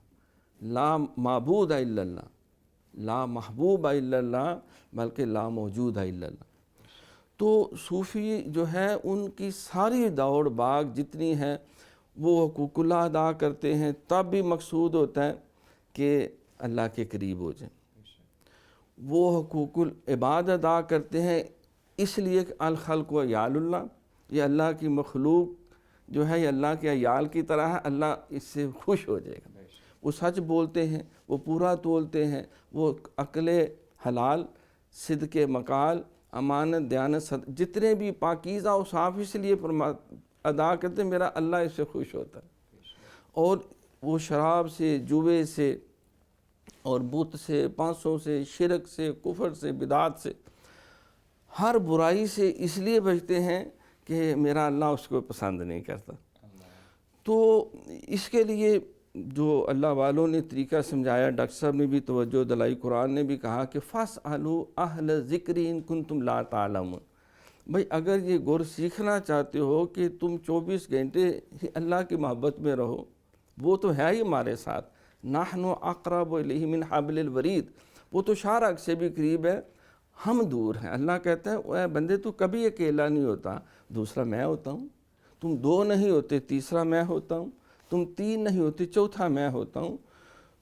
لا معبود الا اللہ، لا محبوب الا اللہ، بلکہ لا موجود الا اللہ۔ تو صوفی جو ہے ان کی ساری دوڑ بھاگ جتنی ہے وہ حقوق اللہ ادا کرتے ہیں، تب بھی مقصود ہوتا ہے کہ اللہ کے قریب ہو جائیں۔ وہ حقوق العباد ادا کرتے ہیں اس لیے کہ الخلق و عیال اللہ، یہ اللہ کی مخلوق جو ہے یہ اللہ کے عیال کی طرح ہے، اللہ اس سے خوش ہو جائے گا۔ وہ سچ بولتے ہیں، وہ پورا تولتے ہیں، وہ عقل حلال، صدق مقال، امانت، دیانت، جتنے بھی پاکیزہ اوصاف اس لیے ادا کرتے ہیں میرا اللہ اس سے خوش ہوتا ہے۔ اور وہ شراب سے، جوے سے اور بت سے، پانسوں سے، شرک سے، کفر سے، بدعات سے، ہر برائی سے اس لیے بچتے ہیں کہ میرا اللہ اس کو پسند نہیں کرتا۔ تو اس کے لیے جو اللہ والوں نے طریقہ سمجھایا، ڈاکٹر صاحب نے بھی توجہ دلائی، قرآن نے بھی کہا کہ فَاسْأَلُوا أَهْلَ الذِّكْرِ إِن كُنتُمْ لَا تَعْلَمُونَ۔ بھئی اگر یہ گر سیکھنا چاہتے ہو کہ تم 24 گھنٹے ہی اللہ کی محبت میں رہو، وہ تو ہے ہی ہمارے ساتھ، نَحْنُ أَقْرَبُ إِلَيْهِ مِنْ حَبْلِ الْوَرِيدِ، وہ تو شارک سے بھی قریب ہے، ہم دور ہیں۔ اللہ کہتا ہے اے بندے تو کبھی اکیلا نہیں ہوتا، دوسرا میں ہوتا ہوں، تم 2 نہیں ہوتے، تیسرا میں ہوتا ہوں، تم 3 نہیں ہوتے، چوتھا میں ہوتا ہوں۔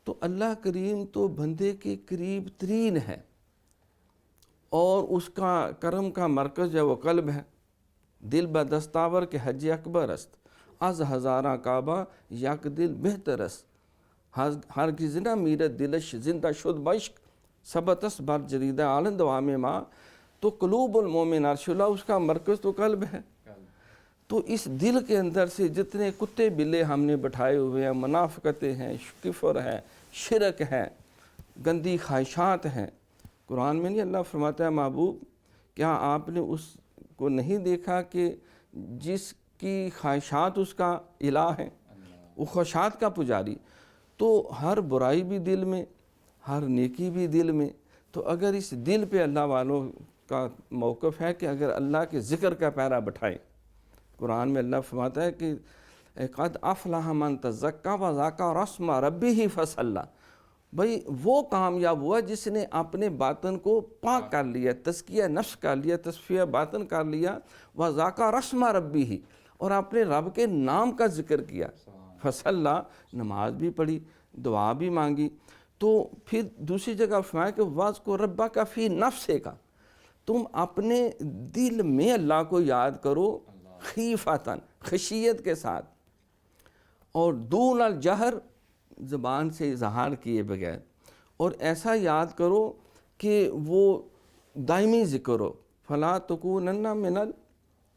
تو اللہ کریم تو بندے کے قریب ترین ہے، اور اس کا کرم کا مرکز جو وہ قلب ہے۔ دل بدستاور کے حج اکبر است، از ہزارہ کعبہ یک دل بہتر است، ہرگز نہ میرت دلش زندہ شد بشک، ثبتس بر جریدہ عالم دوام ماں۔ تو قلوب المومن عرش اللہ، اس کا مرکز تو قلب ہے۔ تو اس دل کے اندر سے جتنے کتے بلے ہم نے بٹھائے ہوئے ہیں، منافقتیں ہیں، کفر ہے، شرک ہے، گندی خواہشات ہیں، قرآن میں نہیں اللہ فرماتا ہے محبوب کیا آپ نے اس کو نہیں دیکھا کہ جس کی خواہشات اس کا الہ ہے، وہ خواہشات کا پجاری۔ تو ہر برائی بھی دل میں، ہر نیکی بھی دل میں۔ تو اگر اس دل پہ اللہ والوں کا موقف ہے کہ اگر اللہ کے ذکر کا پیرا بٹھائیں، قرآن میں اللہ فرماتا ہے کہ قد افلح من تزکا وذاکر اسم ربہ فصلی، بھئی وہ کامیاب ہوا جس نے اپنے باطن کو پاک کر لیا، تزکیہ نفس کر لیا، تصفیہ باطن کر لیا، وذاکر اسم ربہ، اور اپنے رب کے نام کا ذکر کیا، فصلی، نماز بھی پڑھی، دعا بھی مانگی۔ تو پھر دوسری جگہ فرمایا کہ واذکر ربک فی نفسک، تم اپنے دل میں اللہ کو یاد کرو، خیفتاً، خشیت کے ساتھ، اور دون الجہر، زبان سے اظہار کیے بغیر، اور ایسا یاد کرو کہ وہ دائمی ذکر ہو، فلا تکونن من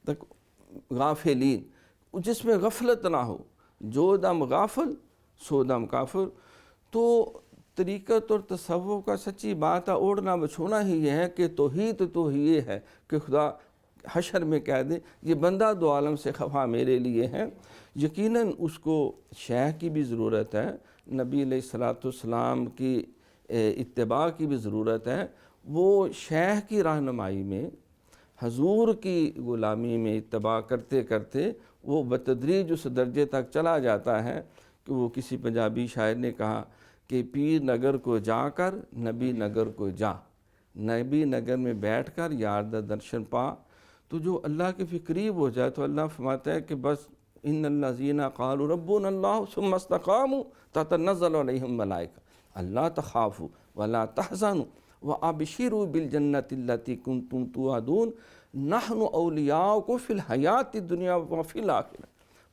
الغافلین، جس میں غفلت نہ ہو، جو دم غافل سو دم کافر۔ تو طریقت اور تصوف کا سچی بات ہے، اوڑھنا بچھونا ہی یہ ہے کہ توحید تو یہ ہے کہ خدا حشر میں کہہ دے یہ بندہ دو عالم سے خفا میرے لیے ہے۔ یقیناً اس کو شیخ کی بھی ضرورت ہے، نبی علیہ السلام کی اتباع کی بھی ضرورت ہے۔ وہ شیخ کی رہنمائی میں، حضور کی غلامی میں اتباع کرتے کرتے وہ بتدریج اس درجے تک چلا جاتا ہے کہ وہ کسی پنجابی شاعر نے کہا کہ پیر نگر کو جا کر نبی نگر کو جا، نبی نگر میں بیٹھ کر یار دا درشن پا۔ تو جو اللہ کے قریب ہو جائے تو اللہ فرماتا ہے کہ بس ان الذین قالوا ربنا اللہ ثم استقاموا تتنزل علیہم الملائکہ الا تخافوا ولا تحزنوا وابشروا بالجنۃ التی کنتم توعدون نحن اولیاؤکم فی الحیاۃ الدنیا وفی الآخرہ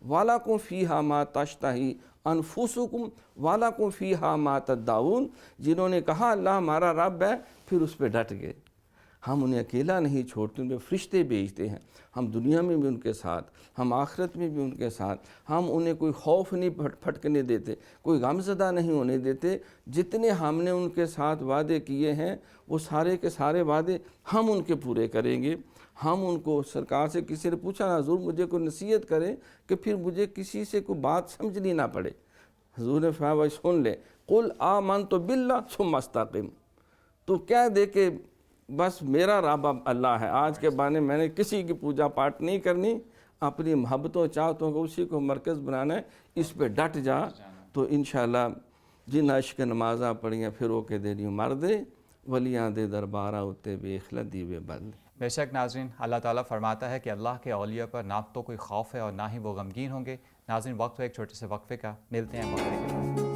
وَلَكُمْ فِيهَا مَا تَشْتَہِی أَنفُسُکُمْ وَلَكُمْ فِيهَا مَا تَدَّعُونَ۔ جنہوں نے کہا اللہ ہمارا رب ہے، پھر اس پہ ڈٹ گئے۔ ہم انہیں اکیلا نہیں چھوڑتے، ان پہ فرشتے بھیجتے ہیں، ہم دنیا میں بھی ان کے ساتھ، ہم آخرت میں بھی ان کے ساتھ، ہم انہیں کوئی خوف نہیں پھٹکنے دیتے، کوئی غم زدہ نہیں ہونے دیتے۔ جتنے ہم نے ان کے ساتھ وعدے کیے ہیں وہ سارے کے سارے وعدے ہم ان کے پورے کریں گے۔ ہم ان کو سرکار سے کسی نے پوچھا نا حضور مجھے کوئی نصیحت کرے کہ پھر مجھے کسی سے کوئی بات سمجھنی نہ پڑے. حضور نے فرمایا بھائی سن لے قل آمنت باللہ ثم استقم. تو کہہ دے کہ بس میرا رب اللہ ہے, آج کے بعد میں نے کسی کی پوجا پاٹ نہیں کرنی, اپنی محبتوں چاہتوں کو اسی کو مرکز بنانا ہے, اس پہ ڈٹ جا. تو انشاءاللہ جن عشق نمازاں پڑھیاں پھر وہ کہ دے مردے ولیاں دے دربارہ ہوتے بے اخلت دیوے بند. بے شک ناظرین, اللہ تعالیٰ فرماتا ہے کہ اللہ کے اولیاء پر نہ تو کوئی خوف ہے اور نہ ہی وہ غمگین ہوں گے. ناظرین وقت ہو ایک چھوٹے سے وقفے کا, ملتے ہیں وقفے کے بعد.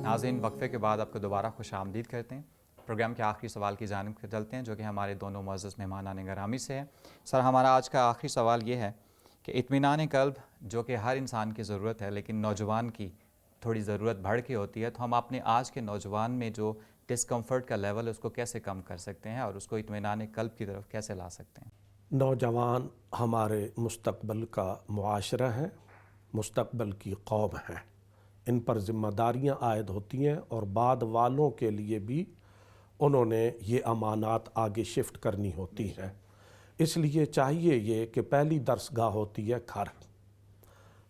ناظرین وقفے کے بعد آپ کو دوبارہ خوش آمدید کرتے ہیں. پروگرام کے آخری سوال کی جانب چلتے ہیں جو کہ ہمارے دونوں معزز مہمانان گرامی سے ہے. سر ہمارا آج کا آخری سوال یہ ہے کہ اطمینان قلب جو کہ ہر انسان کی ضرورت ہے لیکن نوجوان کی تھوڑی ضرورت بڑھ کے ہوتی ہے, تو ہم اپنے آج کے نوجوان میں جو ڈسکمفرٹ کا لیول ہے اس کو کیسے کم کر سکتے ہیں اور اس کو اطمینان قلب کی طرف کیسے لا سکتے ہیں؟ نوجوان ہمارے مستقبل کا معاشرہ ہے, مستقبل کی قوم ہے. ان پر ذمہ داریاں عائد ہوتی ہیں اور بعد والوں کے لیے بھی انہوں نے یہ امانات آگے شفٹ کرنی ہوتی ہیں. اس لیے چاہیے یہ کہ پہلی درسگاہ ہوتی ہے گھر.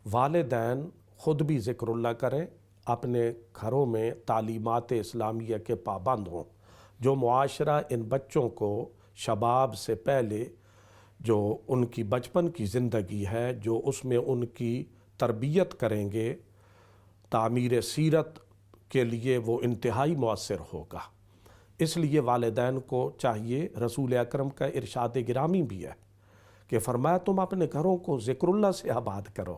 والدین خود بھی ذکر اللہ کریں, اپنے گھروں میں تعلیمات اسلامیہ کے پابند ہوں. جو معاشرہ ان بچوں کو شباب سے پہلے جو ان کی بچپن کی زندگی ہے جو اس میں ان کی تربیت کریں گے, تعمیر سیرت کے لیے وہ انتہائی مؤثر ہوگا. اس لیے والدین کو چاہیے, رسول اکرم کا ارشاد گرامی بھی ہے کہ فرمایا تم اپنے گھروں کو ذکر اللہ سے آباد کرو.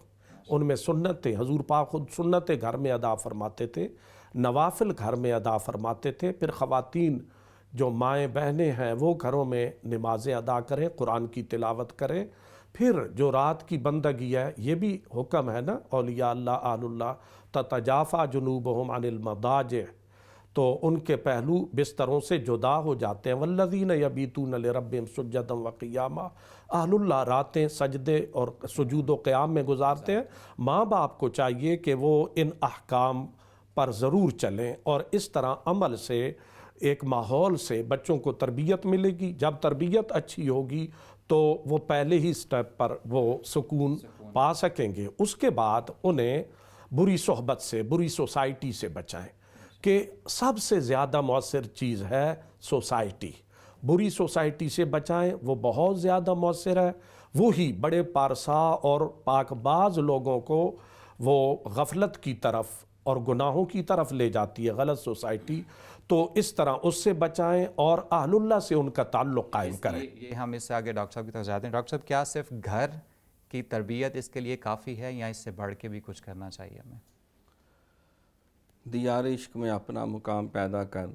ان میں سنتیں, حضور پاک خود سنتیں گھر میں ادا فرماتے تھے, نوافل گھر میں ادا فرماتے تھے. پھر خواتین جو مائیں بہنیں ہیں وہ گھروں میں نمازیں ادا کریں, قرآن کی تلاوت کریں. پھر جو رات کی بندگی ہے یہ بھی حکم ہے نا, اولیاء اللہ آل اللہ تتجافی جنوبہم عن المضاجع, تو ان کے پہلو بستروں سے جدا ہو جاتے ہیں. والذین یبیتون لربہم سجدا وقیاما, اہل اللہ راتیں سجدے اور سجود و قیام میں گزارتے ہیں. ماں باپ کو چاہیے کہ وہ ان احکام پر ضرور چلیں اور اس طرح عمل سے ایک ماحول سے بچوں کو تربیت ملے گی. جب تربیت اچھی ہوگی تو وہ پہلے ہی سٹیپ پر وہ سکون پا سکیں گے. اس کے بعد انہیں بری صحبت سے, بری سوسائٹی سے بچائیں کہ سب سے زیادہ مؤثر چیز ہے سوسائٹی. بری سوسائٹی سے بچائیں, وہ بہت زیادہ مؤثر ہے. وہی بڑے پارسا اور پاک باز لوگوں کو وہ غفلت کی طرف اور گناہوں کی طرف لے جاتی ہے, غلط سوسائٹی. تو اس طرح اس سے بچائیں اور اہل اللہ سے ان کا تعلق قائم کریں. یہ ہم اس سے آگے ڈاکٹر صاحب کی طرف جاتے ہیں. ڈاکٹر صاحب کیا صرف گھر کی تربیت اس کے لیے کافی ہے یا اس سے بڑھ کے بھی کچھ کرنا چاہیے ہمیں؟ دیار عشق میں اپنا مقام پیدا کر,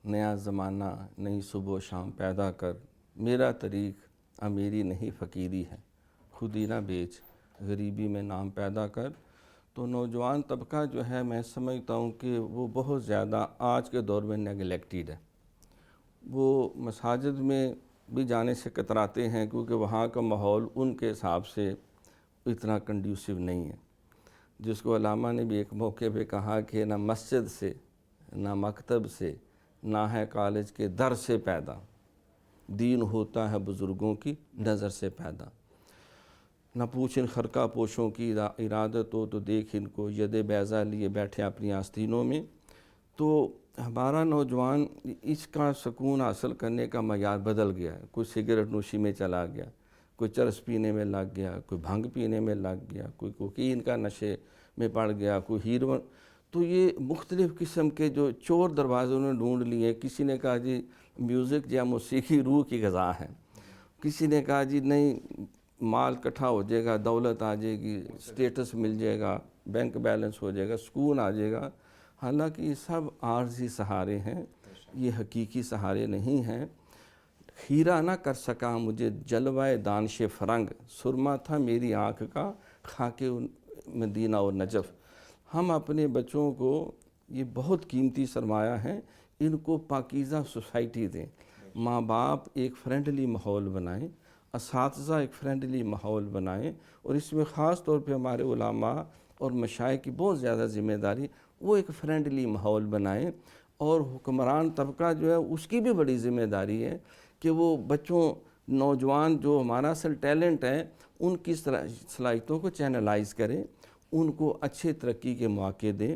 نیا زمانہ نئی صبح و شام پیدا کر. میرا طریق امیری نہیں فقیری ہے, خودی نہ بیچ, غریبی میں نام پیدا کر. تو نوجوان طبقہ جو ہے میں سمجھتا ہوں کہ وہ بہت زیادہ آج کے دور میں نیگلیکٹڈ ہے. وہ مساجد میں بھی جانے سے کتراتے ہیں کیونکہ وہاں کا ماحول ان کے حساب سے اتنا کنڈیوسیو نہیں ہے. جس کو علامہ نے بھی ایک موقع پہ کہا کہ نہ مسجد سے, نہ مکتب سے, نہ ہے کالج کے در سے پیدا, دین ہوتا ہے بزرگوں کی نظر سے پیدا. نہ پوچھ ان خرقہ پوشوں کی ارادت ہو تو دیکھ ان کو ید بیضا لیے بیٹھے اپنی آستینوں میں. تو ہمارا نوجوان اس کا سکون حاصل کرنے کا معیار بدل گیا ہے. کوئی سگریٹ نوشی میں چلا گیا, کوئی چرس پینے میں لگ گیا, کوئی بھنگ پینے میں لگ گیا, کوئی کوکین کا نشے میں پڑ گیا, کوئی ہیروئن. تو یہ مختلف قسم کے جو چور دروازے انہوں نے ڈھونڈ لیے. کسی نے کہا جی میوزک یا موسیقی روح کی غذا ہے, کسی نے کہا جی نہیں مال اکٹھا ہو جائے گا, دولت آ جائے گی, سٹیٹس مل جائے گا, بینک بیلنس ہو جائے گا, سکون آ جائے گا. حالانکہ یہ سب عارضی سہارے ہیں, یہ حقیقی سہارے نہیں ہیں. خیرہ نہ کر سکا مجھے جلوہ دانش فرنگ, سرما تھا میری آنکھ کا خاک مدینہ اور نجف. ہم اپنے بچوں کو, یہ بہت قیمتی سرمایہ ہیں, ان کو پاکیزہ سوسائٹی دیں. ماں باپ ایک فرینڈلی ماحول بنائیں, اساتذہ ایک فرینڈلی ماحول بنائیں، اور اس میں خاص طور پہ ہمارے علماء اور مشائخ کی بہت زیادہ ذمہ داری، وہ ایک فرینڈلی ماحول بنائیں، اور حکمران طبقہ جو ہے اس کی بھی بڑی ذمہ داری ہے کہ وہ بچوں، نوجوان جو ہمارا اصل ٹیلنٹ ہے، ان کی صلاحیتوں کو چینلائز کریں، ان کو اچھے ترقی کے مواقع دیں،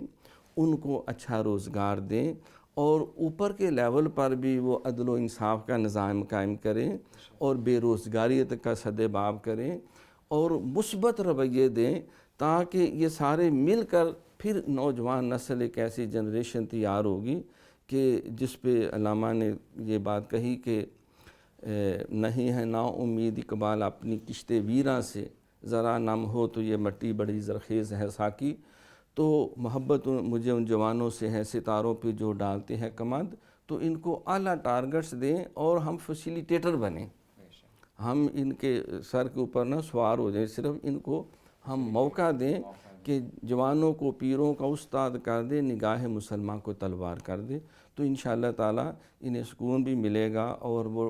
ان کو اچھا روزگار دیں، اور اوپر کے لیول پر بھی وہ عدل و انصاف کا نظام قائم کریں، اور بے روزگاریت کا سدباب کریں، اور مثبت رویے دیں، تاکہ یہ سارے مل کر پھر نوجوان نسل ایک ایسی جنریشن تیار ہوگی کہ جس پہ علامہ نے یہ بات کہی کہ نہیں ہے نا امید اقبال اپنی کشت ویراں سے، ذرا نم ہو تو یہ مٹی بڑی زرخیز ہے ساکی۔ تو محبت مجھے ان جوانوں سے ہے ستاروں پہ جو ڈالتے ہیں کمند، تو ان کو اعلیٰ ٹارگٹس دیں اور ہم فیسیلیٹیٹر بنیں، ہم ان کے سر کے اوپر نہ سوار ہو جائیں، صرف ان کو ہم موقع دیں کہ جوانوں کو پیروں کا استاد کر دے، نگاہ مسلمان کو تلوار کر دے، تو انشاءاللہ تعالیٰ انہیں سکون بھی ملے گا، اور وہ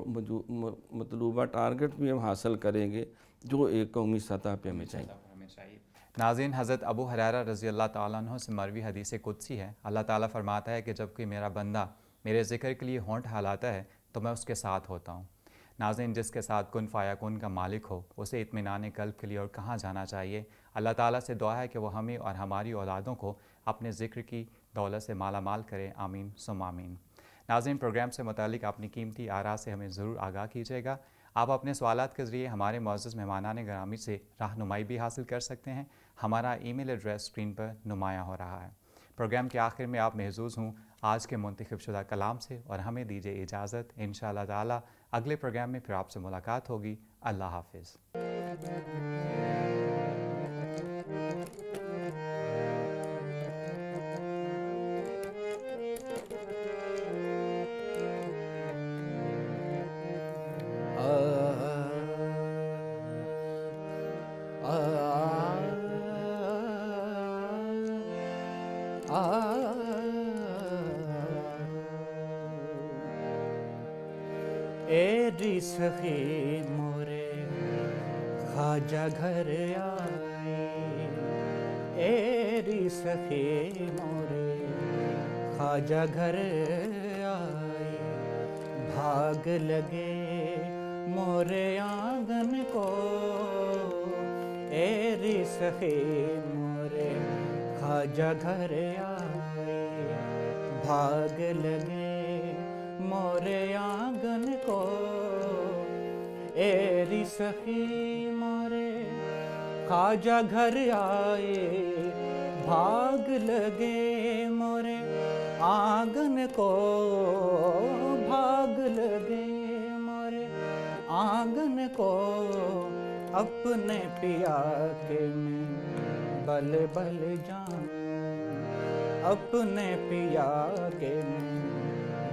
مطلوبہ ٹارگٹ بھی ہم حاصل کریں گے جو ایک قومی سطح پہ ہمیں چاہیے۔ ناظرین، حضرت ابو ہریرہ رضی اللہ تعالیٰ عنہ سے مروی حدیث قدسی ہے، اللہ تعالیٰ فرماتا ہے کہ جب کوئی میرا بندہ میرے ذکر کے لیے ہونٹ ہلاتا ہے تو میں اس کے ساتھ ہوتا ہوں۔ ناظرین، جس کے ساتھ کن فایا کن کا مالک ہو، اسے اطمینان قلب کے لیے اور کہاں جانا چاہیے۔ اللہ تعالیٰ سے دعا ہے کہ وہ ہمیں اور ہماری اولادوں کو اپنے ذکر کی دولت سے مالا مال کرے، آمین ثم آمین۔ ناظرین، پروگرام سے متعلق اپنی قیمتی آراء سے ہمیں ضرور آگاہ کیجیے گا۔ آپ اپنے سوالات کے ذریعے ہمارے معزز مہمانان گرامی سے رہنمائی بھی حاصل کر سکتے ہیں۔ ہمارا ای میل ایڈریس اسکرین پر نمایاں ہو رہا ہے۔ پروگرام کے آخر میں آپ محظوظ ہوں آج کے منتخب شدہ کلام سے، اور ہمیں دیجیے اجازت۔ انشاءاللہ تعالی اگلے پروگرام میں پھر آپ سے ملاقات ہوگی۔ اللہ حافظ۔ ایری سخی مورے خواجہ گھر آئی، ایری سخی مورے خواجہ گھر آئی، بھاگ لگے مورے آنگن کو، ایری سخی مورے خواجہ گھر آئی، بھاگ لگے مورے آنگن کو، ایری سخی مورے خواجہ گھر آئے، بھاگ لگے مورے آنگن کو، بھاگ لگے مورے آنگن کو، اپنے پیا کے میں بل بل جان، اپنے پیا کے میں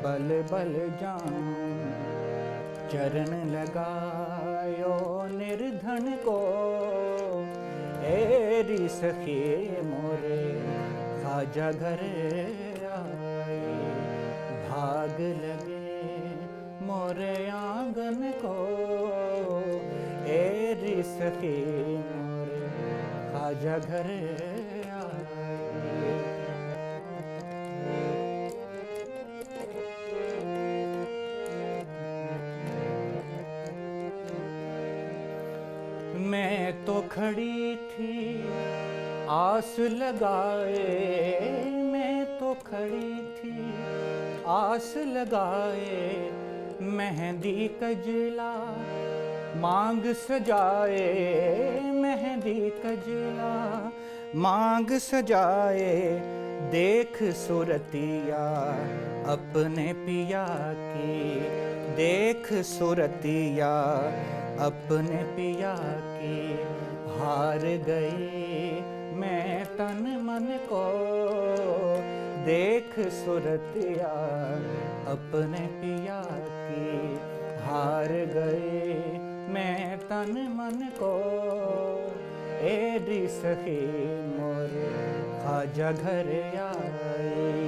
بل بل جان، چرن لگایو نردھن کو، ایری سخی مورے خواجہ گھر آئی، بھاگ لگے مورے آنگن کو، ایری سخی مورے خواجہ گھر آئی۔ میں تو کھڑی تھی آس لگائے، میں تو کھڑی تھی آس لگائے، مہندی کجلا مانگ سجائے، مہندی کجلا مانگ سجائے، دیکھ صورتیا اپنے پیا کی، دیکھ صورتیا اپنے پیا کی، ہار گئی میں تن من کو، دیکھ صورتیا اپنے پیا کی، ہار گئی میں تن من کو، ایری سخی مورے خواجہ گھر آئی۔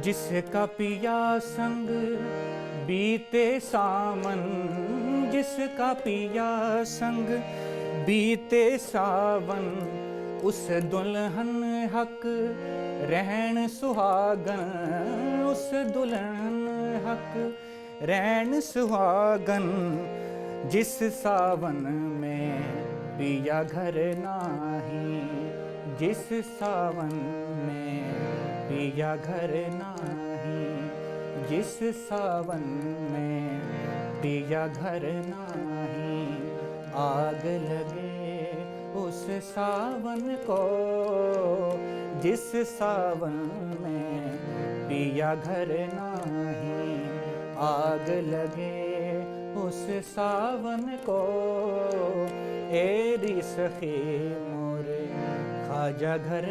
جس کا پیا سنگ بیتے سامن، جس کا پیا سنگ بیتے ساون، اس دلہن حق رہن سہاگن، اس دلہن حق رہن سہاگن، جس ساون میں پیا گھر ناہی، جس ساون میں پیا گھر ناہی، جس ساون میں پیا گھر ناہی، آگ لگے اس ساون کو، جس ساون میں پیا گھر ناہی، آگ لگے اس ساون کو، ایری سخی مورے خواجہ گھر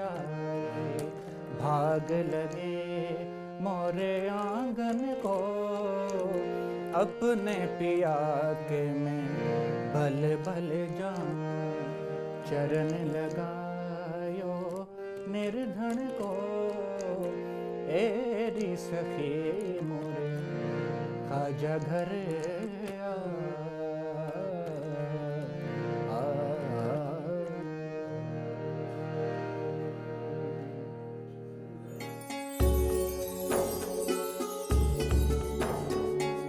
آئے، بھاگ لگے مورے آنگن کو، اپنے پیا کے میں بھل بھل جاؤں، چرن لگایو نردھن کو، ایری سخی مورے خواجہ گھر